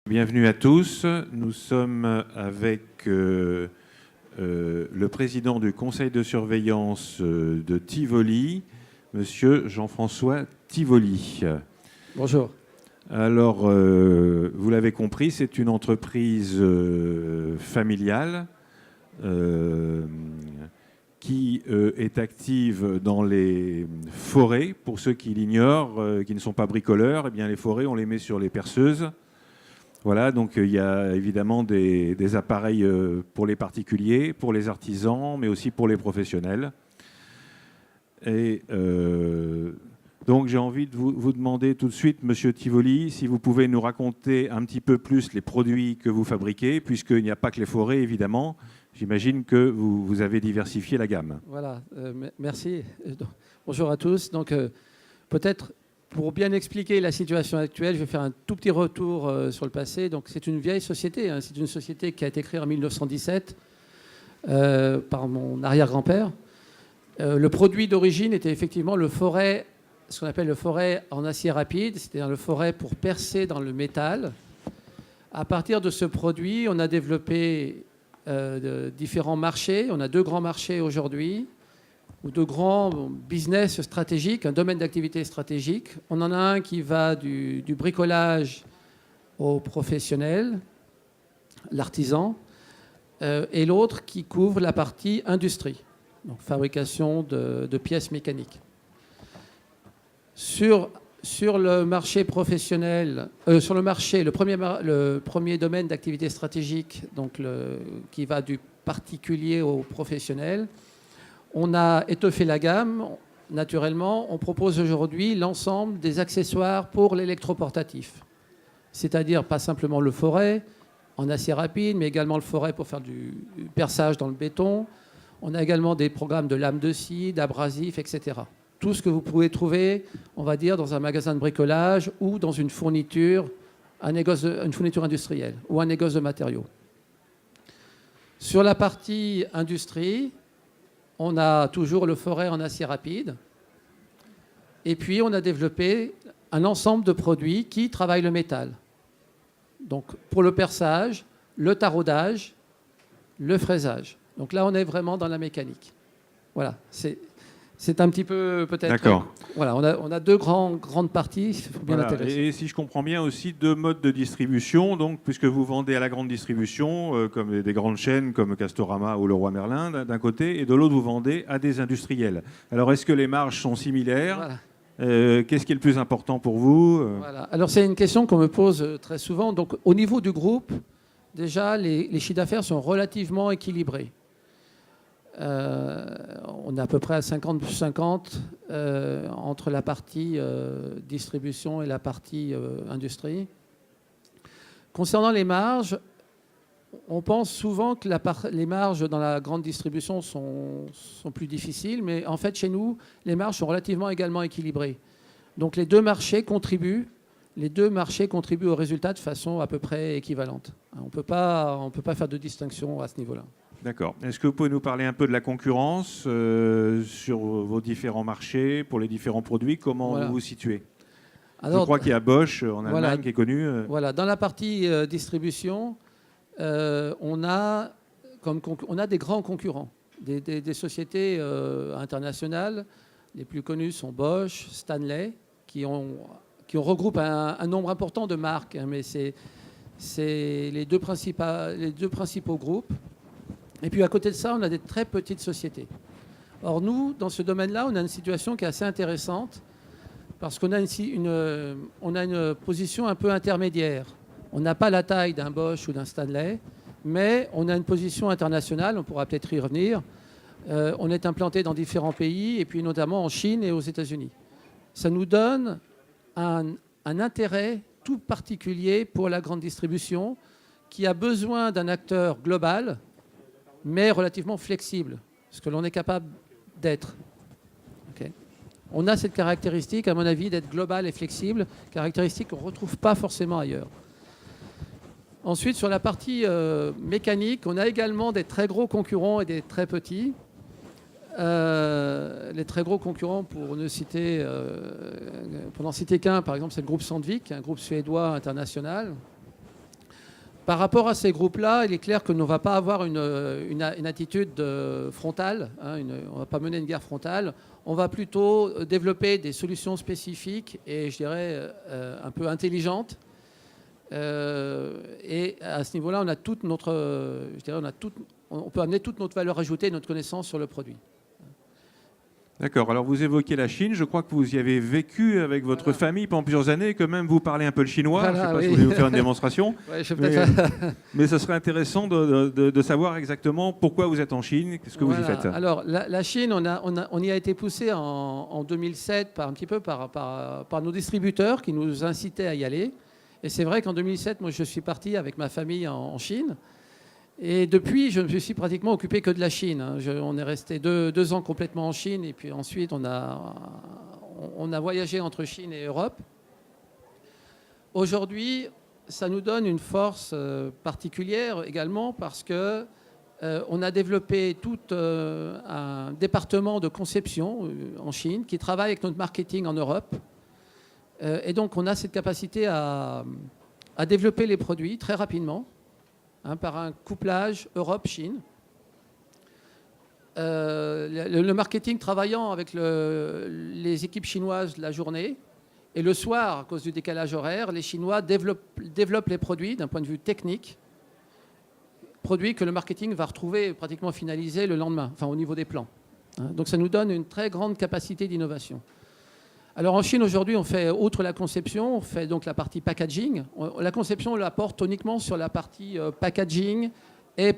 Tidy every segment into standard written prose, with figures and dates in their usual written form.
Bienvenue à tous. Nous sommes avec le président du conseil de surveillance de Tivoli, monsieur Jean-François Tivoli. Bonjour. Alors, vous l'avez compris, c'est une entreprise familiale qui est active dans les forêts. Pour ceux qui l'ignorent, qui ne sont pas bricoleurs, eh bien, les forêts, on les met sur les perceuses. Voilà, donc il y a évidemment des appareils pour les particuliers, pour les artisans, mais aussi pour les professionnels. Et donc j'ai envie de vous demander tout de suite, monsieur Tivoli, si vous pouvez nous raconter un petit peu plus les produits que vous fabriquez, puisqu'il n'y a pas que les forêts, évidemment. J'imagine que vous avez diversifié la gamme. Voilà, merci. Bonjour à tous. Donc peut-être pour bien expliquer la situation actuelle, je vais faire un tout petit retour sur le passé. Donc c'est une vieille société, hein. C'est une société qui a été créée en 1917 par mon arrière-grand-père. Le produit d'origine était effectivement le forêt, ce qu'on appelle le forêt en acier rapide, c'est-à-dire le forêt pour percer dans le métal. À partir de ce produit, on a développé de différents marchés. On a deux grands marchés aujourd'hui, ou deux grands business stratégiques, un domaine d'activité stratégique. On en a un qui va du bricolage aux professionnels, l'artisan, et l'autre qui couvre la partie industrie, donc fabrication de pièces mécaniques. Sur le marché professionnel, sur le marché, le premier domaine d'activité stratégique, donc qui va du particulier au professionnel, on a étoffé la gamme. Naturellement, on propose aujourd'hui l'ensemble des accessoires pour l'électroportatif, c'est-à-dire pas simplement le forêt en acier rapide, mais également le forêt pour faire du perçage dans le béton. On a également des programmes de lames de scie, d'abrasifs, etc. Tout ce que vous pouvez trouver, on va dire, dans un magasin de bricolage ou dans une fourniture, une fourniture industrielle ou un négoce de matériaux. Sur la partie industrie, on a toujours le forêt en acier rapide. Et puis, on a développé un ensemble de produits qui travaillent le métal. Donc, pour le perçage, le taraudage, le fraisage. Donc là, on est vraiment dans la mécanique. Voilà, c'est un petit peu peut-être... D'accord. Voilà, on a deux grandes parties, il faut bien l'intéresser. Et si je comprends bien aussi, deux modes de distribution, donc, puisque vous vendez à la grande distribution, comme des grandes chaînes comme Castorama ou Leroy Merlin d'un côté, et de l'autre, vous vendez à des industriels. Alors, est-ce que les marges sont similaires ? Voilà. Qu'est-ce qui est le plus important pour vous ? Voilà. Alors, c'est une question qu'on me pose très souvent. Donc, au niveau du groupe, déjà, les chiffres d'affaires sont relativement équilibrés. On est à peu près à 50-50 entre la partie distribution et la partie industrie. Concernant les marges, on pense souvent que les marges dans la grande distribution sont plus difficiles, mais en fait, chez nous, les marges sont relativement également équilibrées. Donc les deux marchés contribuent au résultat de façon à peu près équivalente. On ne peut pas faire de distinction à ce niveau-là. D'accord. Est-ce que vous pouvez nous parler un peu de la concurrence sur vos différents marchés, pour les différents produits ? Comment vous vous situez ? Alors, je crois qu'il y a Bosch en Allemagne qui est connu. Voilà. Dans la partie distribution, on a des grands concurrents, des sociétés internationales. Les plus connues sont Bosch, Stanley, qui regroupent un nombre important de marques, hein, mais c'est les deux principaux groupes. Et puis à côté de ça, on a des très petites sociétés. Or nous, dans ce domaine-là, on a une situation qui est assez intéressante parce qu'on a une position un peu intermédiaire. On n'a pas la taille d'un Bosch ou d'un Stanley, mais on a une position internationale, on pourra peut-être y revenir. On est implanté dans différents pays, et puis notamment en Chine et aux États-Unis. Ça nous donne un intérêt tout particulier pour la grande distribution qui a besoin d'un acteur global, mais relativement flexible, ce que l'on est capable d'être. Okay. On a cette caractéristique, à mon avis, d'être global et flexible, caractéristique qu'on ne retrouve pas forcément ailleurs. Ensuite, sur la partie mécanique, on a également des très gros concurrents et des très petits. Les très gros concurrents, pour n'en citer qu'un, par exemple, c'est le groupe Sandvik, un groupe suédois international. par rapport à ces groupes-là, il est clair que nous ne va pas avoir une attitude frontale, hein, on ne va pas mener une guerre frontale. On va plutôt développer des solutions spécifiques et, je dirais, un peu intelligentes. Et à ce niveau-là, on a toute notre, je dirais, on peut amener toute notre valeur ajoutée, notre connaissance sur le produit. D'accord. Alors, vous évoquez la Chine. Je crois que vous y avez vécu avec votre famille pendant plusieurs années. Quand même, vous parlez un peu le chinois. Voilà, je ne sais pas oui. si vous voulez nous faire une démonstration. Ouais, Mais ce serait intéressant de savoir exactement pourquoi vous êtes en Chine, qu'est-ce que vous y faites. Alors, la Chine, on y a été poussé en 2007 un petit peu par nos distributeurs qui nous incitaient à y aller. Et c'est vrai qu'en 2007, moi, je suis parti avec ma famille en Chine. Et depuis, je ne me suis pratiquement occupé que de la Chine. On est resté deux ans complètement en Chine. Et puis ensuite, on a voyagé entre Chine et Europe. Aujourd'hui, ça nous donne une force particulière également parce que on a développé tout un département de conception en Chine qui travaille avec notre marketing en Europe. Et donc, on a cette capacité à développer les produits très rapidement, hein, par un couplage Europe-Chine. Le marketing travaillant avec les équipes chinoises la journée et le soir, à cause du décalage horaire, les Chinois développent les produits d'un point de vue technique, produits que le marketing va retrouver pratiquement finalisés le lendemain, enfin au niveau des plans. Hein. Donc ça nous donne une très grande capacité d'innovation. Alors en Chine aujourd'hui, on fait, outre la conception, on fait donc la partie packaging. La conception, on la porte uniquement sur la partie packaging et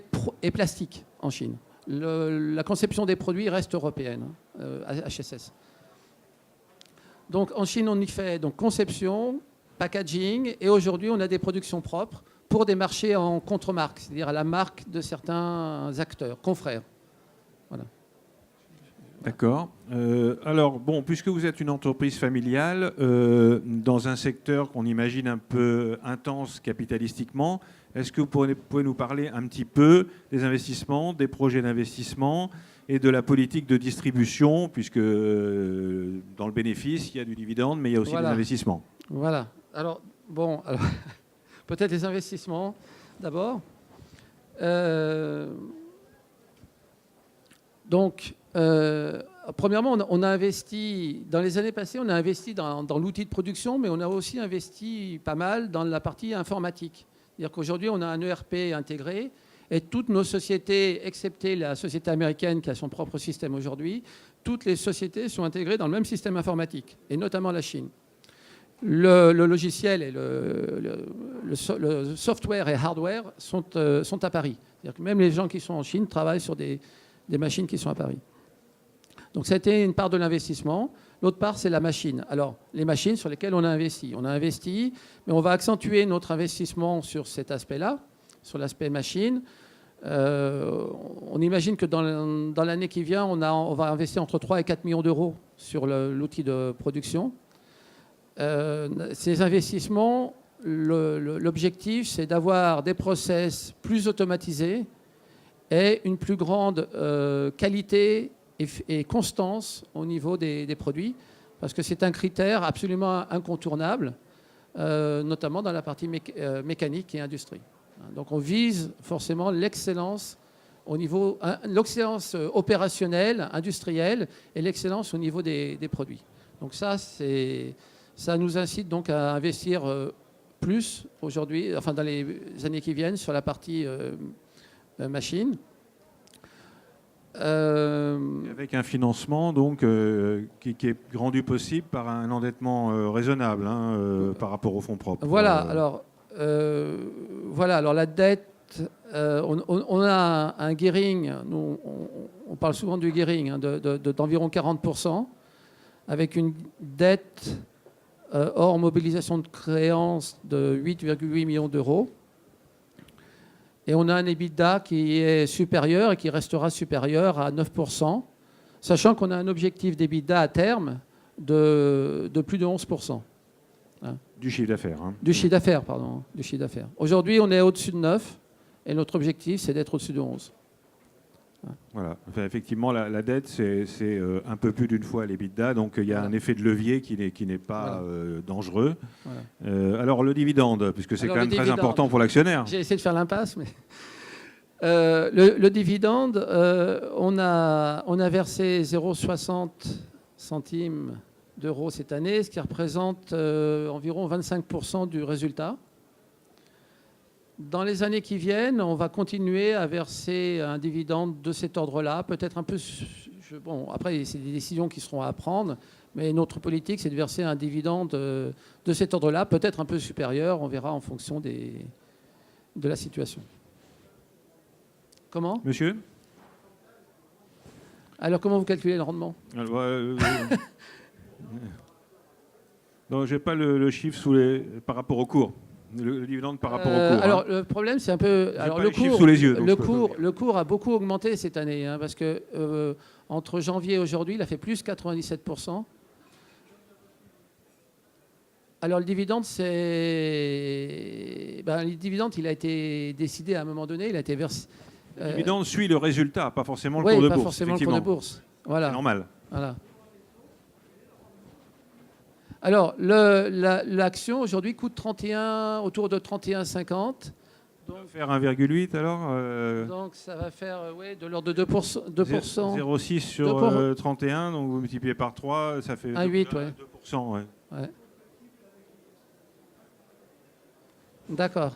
plastique en Chine. La conception des produits reste européenne, HSS. Donc en Chine, on y fait donc conception, packaging, et aujourd'hui, on a des productions propres pour des marchés en contre-marque, c'est-à-dire à la marque de certains acteurs, confrères. Voilà. D'accord. Alors, bon, puisque vous êtes une entreprise familiale, dans un secteur qu'on imagine un peu intense capitalistiquement, est-ce que vous pouvez nous parler un petit peu des investissements, des projets d'investissement et de la politique de distribution, puisque dans le bénéfice, il y a du dividende, mais il y a aussi des investissements. Voilà. Alors, bon, peut-être les investissements d'abord. Donc, premièrement, on a investi, dans les années passées, on a investi dans l'outil de production, mais on a aussi investi pas mal dans la partie informatique. C'est-à-dire qu'aujourd'hui, on a un ERP intégré et toutes nos sociétés, excepté la société américaine qui a son propre système aujourd'hui, toutes les sociétés sont intégrées dans le même système informatique, et notamment la Chine. Le logiciel et le software et hardware sont à Paris. C'est-à-dire que même les gens qui sont en Chine travaillent sur des machines qui sont à Paris. Donc ça a été une part de l'investissement. L'autre part, c'est la machine. Alors, les machines sur lesquelles on a investi. On a investi, mais on va accentuer notre investissement sur cet aspect-là, sur l'aspect machine. On imagine que dans l'année qui vient, on va investir entre 3 et 4 millions d'euros sur l'outil de production. Ces investissements, l'objectif, c'est d'avoir des process plus automatisés et une plus grande qualité et constance au niveau des produits, parce que c'est un critère absolument incontournable, notamment dans la partie mécanique et industrie. Donc on vise forcément l'excellence au niveau, l'excellence opérationnelle, industrielle, et l'excellence au niveau des produits. Donc ça nous incite donc à investir plus aujourd'hui, enfin dans les années qui viennent, sur la partie machine. Avec un financement donc, qui est rendu possible par un endettement raisonnable par rapport aux fonds propres. Voilà, alors la dette, on a un gearing, nous, on parle souvent du gearing d'environ 40%, avec une dette hors mobilisation de créances de 8,8 millions d'euros. Et on a un EBITDA qui est supérieur et qui restera supérieur à 9%, sachant qu'on a un objectif d'EBITDA à terme de plus de 11%. Hein. Du chiffre d'affaires. Hein. Du chiffre d'affaires, pardon. Du chiffre d'affaires. Aujourd'hui, on est au-dessus de 9 et notre objectif, c'est d'être au-dessus de 11. Voilà. Enfin, effectivement, la dette, c'est un peu plus d'une fois l'EBITDA, donc il y a un effet de levier qui n'est pas dangereux. Voilà. Alors le dividende, puisque c'est quand même très important pour l'actionnaire. J'ai essayé de faire l'impasse, mais le dividende, on a versé 0,60 centimes d'euros cette année, ce qui représente environ 25% du résultat. Dans les années qui viennent, on va continuer à verser un dividende de cet ordre-là, peut-être un peu... Bon, après, c'est des décisions qui seront à prendre, mais notre politique, c'est de verser un dividende de cet ordre-là, peut-être un peu supérieur, on verra en fonction de la situation. Comment ? Monsieur ? Alors, comment vous calculez le rendement ? Non, je n'ai pas le chiffre par rapport au cours. Le dividende par rapport au cours. Alors, le problème, c'est un peu... Alors, le cours, sous les yeux, le cours a beaucoup augmenté cette année, hein, parce que entre janvier et aujourd'hui, il a fait plus 97%. Alors, le dividende, le dividende, il a été décidé à un moment donné, il a été versé... Le dividende suit le résultat, pas forcément le cours de bourse. Pas forcément le cours de bourse. Voilà. C'est normal. Voilà. Alors, l'action aujourd'hui coûte autour de 31,50. Donc, faire 1,8 alors Donc, ça va faire de l'ordre de 2%. 0,6 sur 31, donc vous multipliez par 3, ça fait 2%. Ouais. D'accord.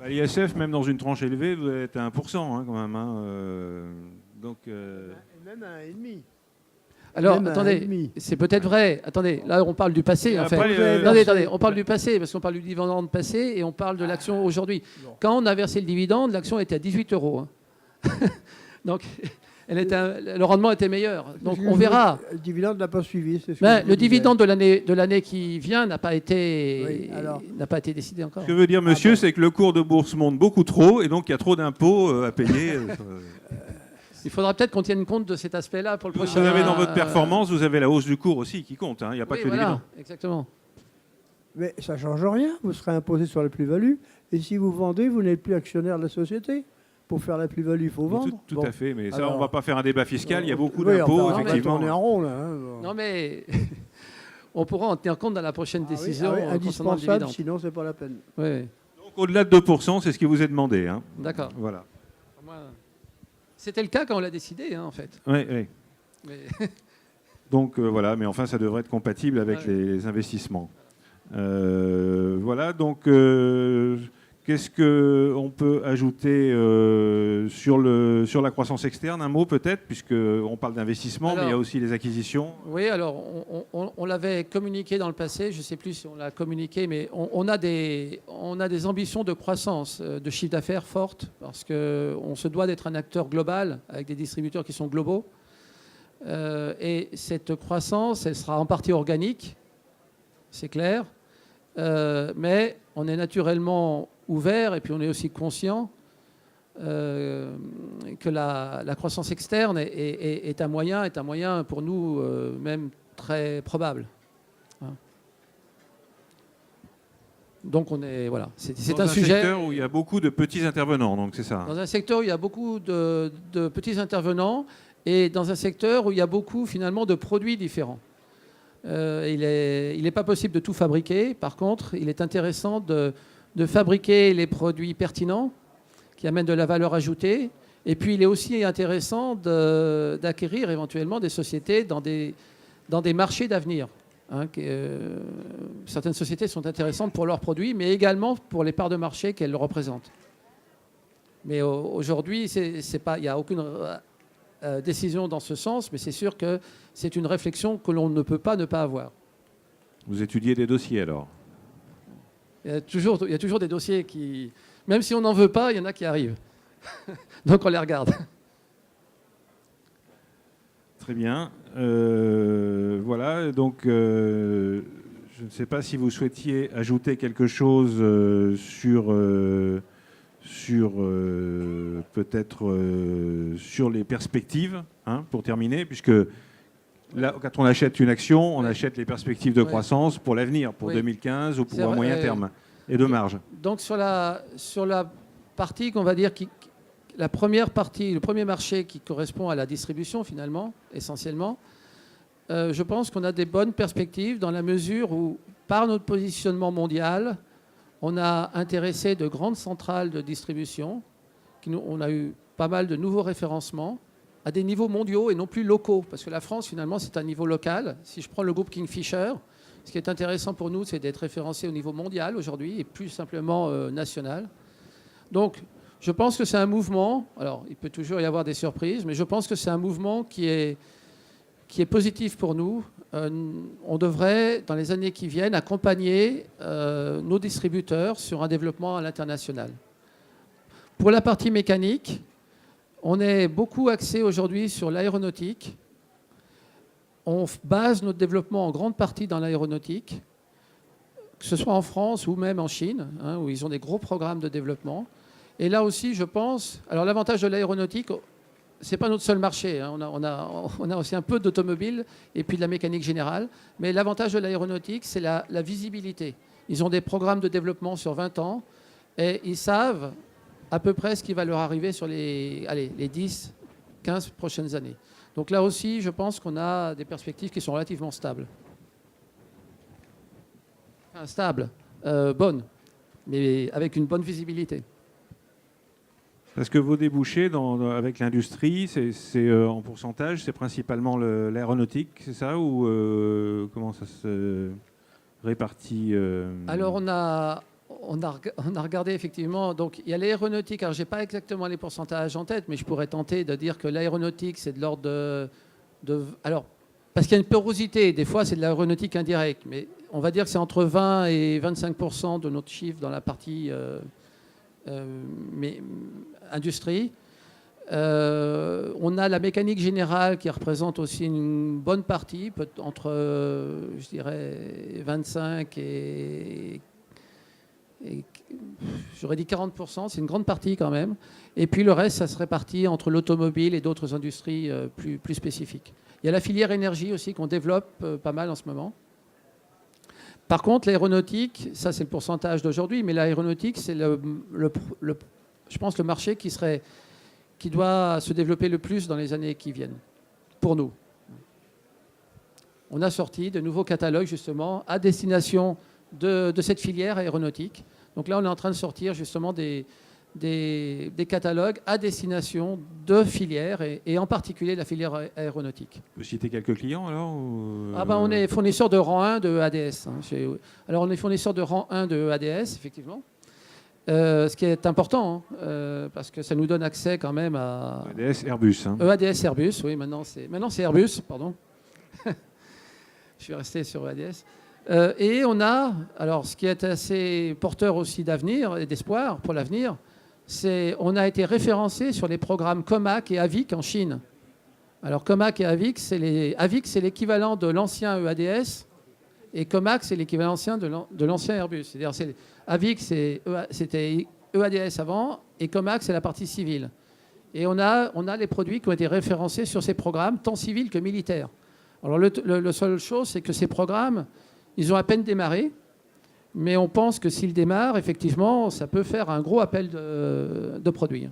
L'ISF, même dans une tranche élevée, vous êtes à 1% quand même. Donc, même à 1,5. Alors, attendez, c'est peut-être vrai. Attendez, là, on parle du passé, en fait. Attendez, on parle du passé, parce qu'on parle du dividende passé et on parle de l'action aujourd'hui. Quand on a versé le dividende, l'action était à 18 €. Donc, le rendement était meilleur. Donc, on verra. Le dividende n'a pas suivi. Le dividende de l'année qui vient n'a pas été décidé encore. Ce que veut dire monsieur, c'est que le cours de bourse monte beaucoup trop et donc il y a trop d'impôts à payer. Il faudra peut-être qu'on tienne compte de cet aspect-là pour le prochain. Vous avez dans votre performance, vous avez la hausse du cours aussi qui compte. Il n'y a pas que le dividende. Exactement. Mais ça ne change rien. Vous serez imposé sur la plus-value. Et si vous vendez, vous n'êtes plus actionnaire de la société. Pour faire la plus-value, il faut vendre. Tout à fait. Mais ça, on ne va pas faire un débat fiscal. Il y a beaucoup d'impôts, effectivement. On est en rond, là. Non, mais on pourra en tenir compte dans la prochaine décision. Indispensable, sinon, ce n'est pas la peine. Oui. Donc, au-delà de 2%, c'est ce qui vous est demandé. D'accord. Voilà. C'était le cas quand on l'a décidé, en fait. Oui. Mais... Donc, voilà. Mais enfin, ça devrait être compatible avec les investissements. Voilà. Donc... Qu'est-ce qu'on peut ajouter sur la croissance externe? Un mot peut-être, puisqu'on parle d'investissement, mais il y a aussi les acquisitions. Oui, alors on l'avait communiqué dans le passé, je ne sais plus si on l'a communiqué, mais on a des ambitions de croissance, de chiffre d'affaires fortes, parce qu'on se doit d'être un acteur global, avec des distributeurs qui sont globaux. Et cette croissance, elle sera en partie organique, c'est clair, mais on est naturellement ouvert et puis on est aussi conscient que la croissance externe est un moyen pour nous même très probable. Donc on est c'est un sujet. Dans un secteur où il y a beaucoup de petits intervenants, donc c'est ça. Dans un secteur où il y a beaucoup de petits intervenants et dans un secteur où il y a beaucoup finalement de produits différents. Il n'est pas possible de tout fabriquer. Par contre, il est intéressant de fabriquer les produits pertinents qui amènent de la valeur ajoutée. Et puis, il est aussi intéressant d'acquérir éventuellement des sociétés dans des marchés d'avenir. Certaines sociétés sont intéressantes pour leurs produits, mais également pour les parts de marché qu'elles représentent. Mais aujourd'hui, il n'y a aucune décision dans ce sens, mais c'est sûr que c'est une réflexion que l'on ne peut pas ne pas avoir. Vous étudiez des dossiers alors? Il y a toujours des dossiers qui, même si on n'en veut pas, il y en a qui arrivent. Donc on les regarde. Très bien. Voilà, donc je ne sais pas si vous souhaitiez ajouter quelque chose peut-être sur les perspectives, pour terminer, puisque là, quand on achète une action, on achète les perspectives de croissance pour l'avenir, pour 2015 ou pour un moyen terme, et de marge. Donc sur la partie qu'on va dire la première partie, le premier marché qui correspond à la distribution finalement, essentiellement, je pense qu'on a des bonnes perspectives dans la mesure où, par notre positionnement mondial, on a intéressé de grandes centrales de distribution. On a eu pas mal de nouveaux référencements à des niveaux mondiaux et non plus locaux. Parce que la France, finalement, c'est un niveau local. Si je prends le groupe Kingfisher, ce qui est intéressant pour nous, c'est d'être référencé au niveau mondial aujourd'hui et plus simplement national. Donc, je pense que c'est un mouvement. Alors, il peut toujours y avoir des surprises, mais je pense que c'est un mouvement qui est positif pour nous. On devrait, dans les années qui viennent, accompagner nos distributeurs sur un développement à l'international. Pour la partie mécanique, on est beaucoup axé aujourd'hui sur l'aéronautique. On base notre développement en grande partie dans l'aéronautique, que ce soit en France ou même en Chine, hein, où ils ont des gros programmes de développement. Et là aussi, je pense... Alors l'avantage de l'aéronautique, ce n'est pas notre seul marché. Hein. On a aussi un peu d'automobile et puis de la mécanique générale. Mais l'avantage de l'aéronautique, c'est la visibilité. Ils ont des programmes de développement sur 20 ans et ils savent à peu près ce qui va leur arriver sur les 10, 15 prochaines années. Donc là aussi, je pense qu'on a des perspectives qui sont relativement stables. Enfin, stables, bonnes, mais avec une bonne visibilité. Parce que vos débouchés avec l'industrie, c'est en pourcentage, c'est principalement l'aéronautique, c'est ça? Ou comment ça se répartit Alors on a regardé effectivement, donc il y a l'aéronautique, alors je n'ai pas exactement les pourcentages en tête, mais je pourrais tenter de dire que l'aéronautique c'est de l'ordre de... Alors, parce qu'il y a une porosité, des fois c'est de l'aéronautique indirecte, mais on va dire que c'est entre 20 et 25% de notre chiffre dans la partie industrie. On a la mécanique générale qui représente aussi une bonne partie, entre, je dirais, 25 et j'aurais dit 40%, c'est une grande partie quand même. Et puis le reste, ça se répartit entre l'automobile et d'autres industries plus spécifiques. Il y a la filière énergie aussi qu'on développe pas mal en ce moment. Par contre, l'aéronautique, ça c'est le pourcentage d'aujourd'hui, mais l'aéronautique, c'est je pense le marché qui doit se développer le plus dans les années qui viennent, pour nous. On a sorti de nouveaux catalogues justement à destination de cette filière aéronautique. Donc là, on est en train de sortir justement des catalogues à destination de filières et en particulier la filière aéronautique. Vous pouvez citer quelques clients alors On est fournisseur de rang 1 de ADS. Hein. Alors on est fournisseur de rang 1 de ADS, effectivement. Ce qui est important, parce que ça nous donne accès quand même à... ADS Airbus. Hein. ADS Airbus, oui, maintenant c'est Airbus, pardon. Je suis resté sur ADS. Et on a, alors ce qui est assez porteur aussi d'avenir et d'espoir pour l'avenir, c'est on a été référencé sur les programmes COMAC et AVIC en Chine. Alors COMAC et AVIC, c'est l'équivalent de l'ancien EADS et COMAC, c'est l'équivalent ancien de l'ancien Airbus. C'est-à-dire AVIC, c'était EADS avant et COMAC, c'est la partie civile. Et on a les produits qui ont été référencés sur ces programmes, tant civils que militaires. Alors la seule chose, c'est que ces programmes, ils ont à peine démarré, mais on pense que s'ils démarrent, effectivement, ça peut faire un gros appel de produits.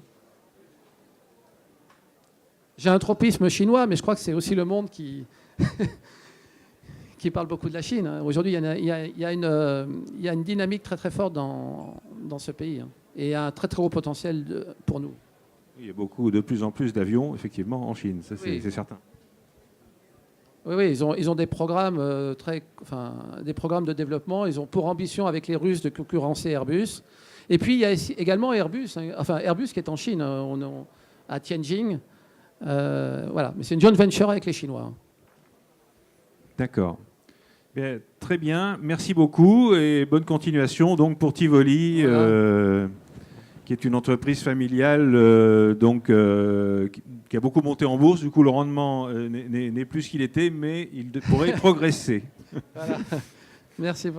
J'ai un tropisme chinois, mais je crois que c'est aussi le monde qui parle beaucoup de la Chine. Aujourd'hui, il y a une dynamique très très forte dans ce pays et un très très haut potentiel pour nous. Il y a de plus en plus d'avions, effectivement, en Chine, ça c'est certain. Oui, ils ont des programmes des programmes de développement. Ils ont pour ambition avec les Russes de concurrencer Airbus. Et puis il y a également Airbus, Airbus qui est en Chine, à Tianjin. Voilà, mais c'est une joint venture avec les Chinois. D'accord. Bien, très bien, merci beaucoup et bonne continuation donc pour Tivoli. Voilà. Qui est une entreprise familiale qui a beaucoup monté en bourse. Du coup, le rendement n'est plus ce qu'il était, mais il pourrait progresser. Voilà. Merci.